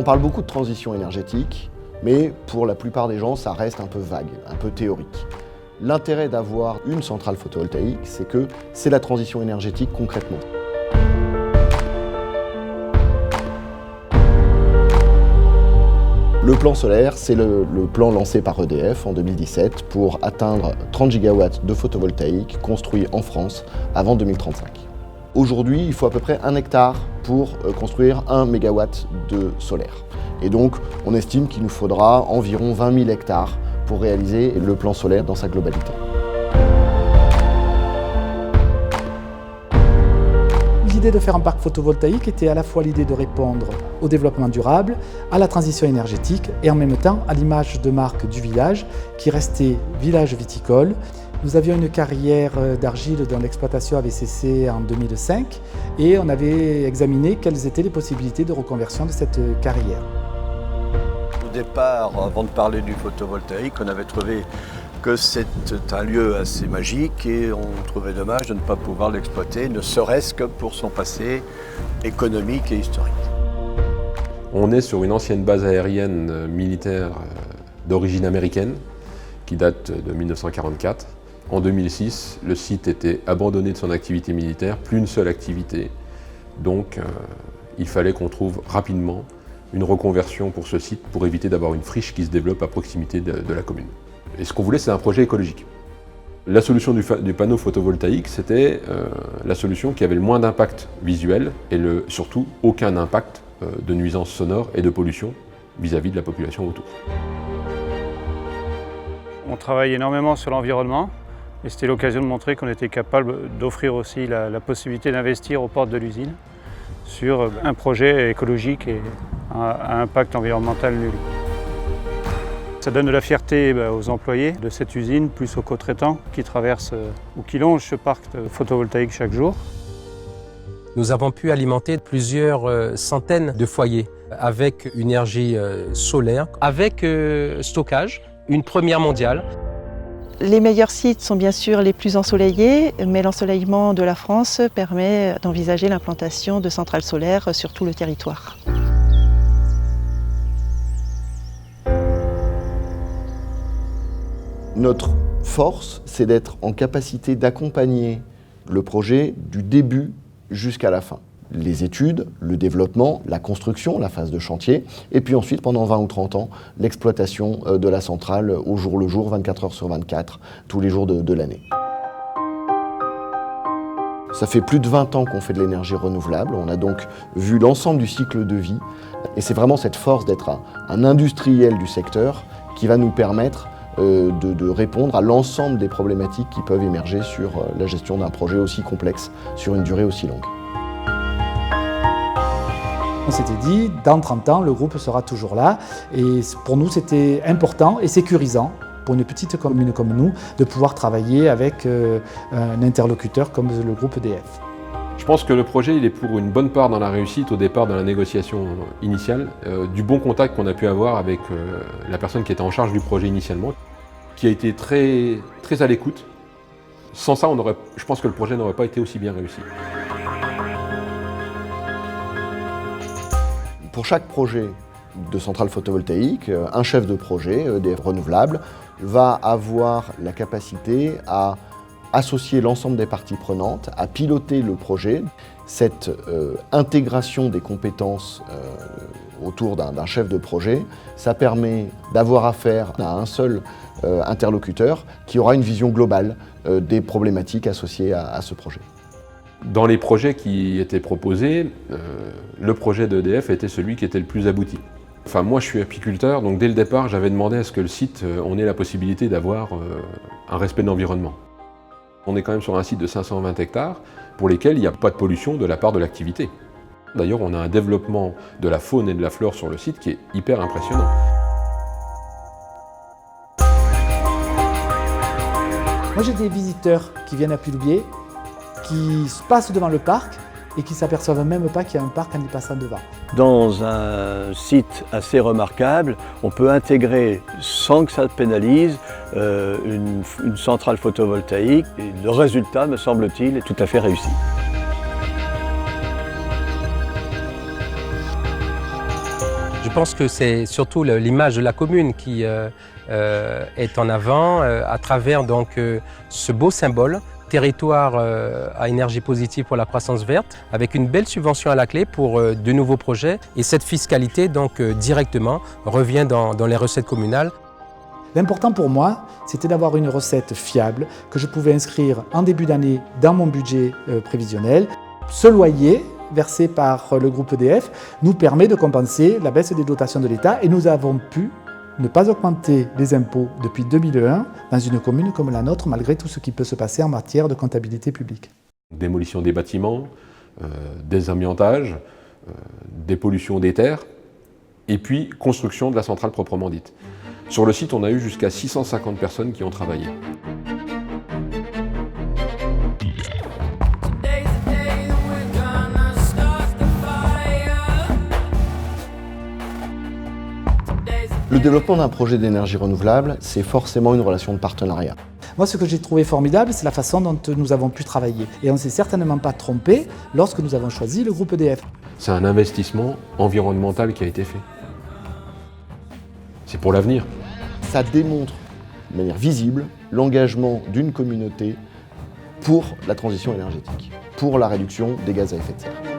parle beaucoup de transition énergétique, mais pour la plupart des gens, ça reste un peu vague, un peu théorique. L'intérêt d'avoir une centrale photovoltaïque, c'est que c'est la transition énergétique concrètement. Le plan solaire, c'est le plan lancé par EDF en 2017 pour atteindre 30 gigawatts de photovoltaïque construits en France avant 2035. Aujourd'hui, il faut à peu près 1 hectare pour construire 1 mégawatt de solaire. Et donc, on estime qu'il nous faudra environ 20 000 hectares pour réaliser le plan solaire dans sa globalité. L'idée de faire un parc photovoltaïque était à la fois l'idée de répondre au développement durable, à la transition énergétique et en même temps à l'image de marque du village qui restait village viticole. Nous avions une carrière d'argile dont l'exploitation avait cessé en 2005 et on avait examiné quelles étaient les possibilités de reconversion de cette carrière. Au départ, avant de parler du photovoltaïque, on avait trouvé que c'était un lieu assez magique et on trouvait dommage de ne pas pouvoir l'exploiter, ne serait-ce que pour son passé économique et historique. On est sur une ancienne base aérienne militaire d'origine américaine qui date de 1944. En 2006, le site était abandonné de son activité militaire, plus une seule activité. Donc il fallait qu'on trouve rapidement une reconversion pour ce site pour éviter d'avoir une friche qui se développe à proximité de la commune. Et ce qu'on voulait, c'est un projet écologique. La solution du panneau photovoltaïque, c'était la solution qui avait le moins d'impact visuel et surtout aucun impact de nuisances sonores et de pollution vis-à-vis de la population autour. On travaille énormément sur l'environnement et c'était l'occasion de montrer qu'on était capable d'offrir aussi la possibilité d'investir aux portes de l'usine sur un projet écologique et à impact environnemental nul. Ça donne de la fierté aux employés de cette usine, plus aux co-traitants qui traversent ou qui longent ce parc photovoltaïque chaque jour. Nous avons pu alimenter plusieurs centaines de foyers avec une énergie solaire, avec stockage, une première mondiale. Les meilleurs sites sont bien sûr les plus ensoleillés, mais l'ensoleillement de la France permet d'envisager l'implantation de centrales solaires sur tout le territoire. Notre force, c'est d'être en capacité d'accompagner le projet du début jusqu'à la fin. Les études, le développement, la construction, la phase de chantier, et puis ensuite, pendant 20 ou 30 ans, l'exploitation de la centrale au jour le jour, 24 heures sur 24, tous les jours de l'année. Ça fait plus de 20 ans qu'on fait de l'énergie renouvelable, on a donc vu l'ensemble du cycle de vie, et c'est vraiment cette force d'être un industriel du secteur qui va nous permettre de répondre à l'ensemble des problématiques qui peuvent émerger sur la gestion d'un projet aussi complexe, sur une durée aussi longue. On s'était dit, dans 30 ans, le groupe sera toujours là. Et pour nous, c'était important et sécurisant, pour une petite commune comme nous, de pouvoir travailler avec un interlocuteur comme le groupe EDF. Je pense que le projet il est pour une bonne part dans la réussite au départ dans la négociation initiale, du bon contact qu'on a pu avoir avec la personne qui était en charge du projet initialement, qui a été très, très à l'écoute. Sans ça, je pense que le projet n'aurait pas été aussi bien réussi. Pour chaque projet de centrale photovoltaïque, un chef de projet EDF Renouvelables va avoir la capacité à associer l'ensemble des parties prenantes, à piloter le projet. Cette intégration des compétences autour d'un chef de projet, ça permet d'avoir affaire à un seul interlocuteur qui aura une vision globale des problématiques associées à ce projet. Dans les projets qui étaient proposés, le projet d'EDF était celui qui était le plus abouti. Enfin, moi, je suis apiculteur, donc dès le départ, j'avais demandé à ce que le site, on ait la possibilité d'avoir un respect de l'environnement. On est quand même sur un site de 520 hectares pour lesquels il n'y a pas de pollution de la part de l'activité. D'ailleurs, on a un développement de la faune et de la flore sur le site qui est hyper impressionnant. Moi, j'ai des visiteurs qui viennent à Piloubier, qui se passent devant le parc et qui ne s'aperçoivent même pas qu'il y a un parc en y passant devant. Dans un site assez remarquable, on peut intégrer, sans que ça pénalise, une centrale photovoltaïque. Et le résultat, me semble-t-il, est tout à fait réussi. Je pense que c'est surtout l'image de la commune qui est en avant à travers donc, ce beau symbole, territoire à énergie positive pour la croissance verte, avec une belle subvention à la clé pour de nouveaux projets. Et cette fiscalité donc, directement revient dans les recettes communales. L'important pour moi, c'était d'avoir une recette fiable que je pouvais inscrire en début d'année dans mon budget prévisionnel. Ce loyer versé par le groupe EDF nous permet de compenser la baisse des dotations de l'État et nous avons pu ne pas augmenter les impôts depuis 2001 dans une commune comme la nôtre, malgré tout ce qui peut se passer en matière de comptabilité publique. Démolition des bâtiments, désamiantage, dépollution des terres, et puis construction de la centrale proprement dite. Sur le site, on a eu jusqu'à 650 personnes qui ont travaillé. Le développement d'un projet d'énergie renouvelable, c'est forcément une relation de partenariat. Moi, ce que j'ai trouvé formidable, c'est la façon dont nous avons pu travailler. Et on ne s'est certainement pas trompé lorsque nous avons choisi le groupe EDF. C'est un investissement environnemental qui a été fait. C'est pour l'avenir. Ça démontre de manière visible l'engagement d'une communauté pour la transition énergétique, pour la réduction des gaz à effet de serre.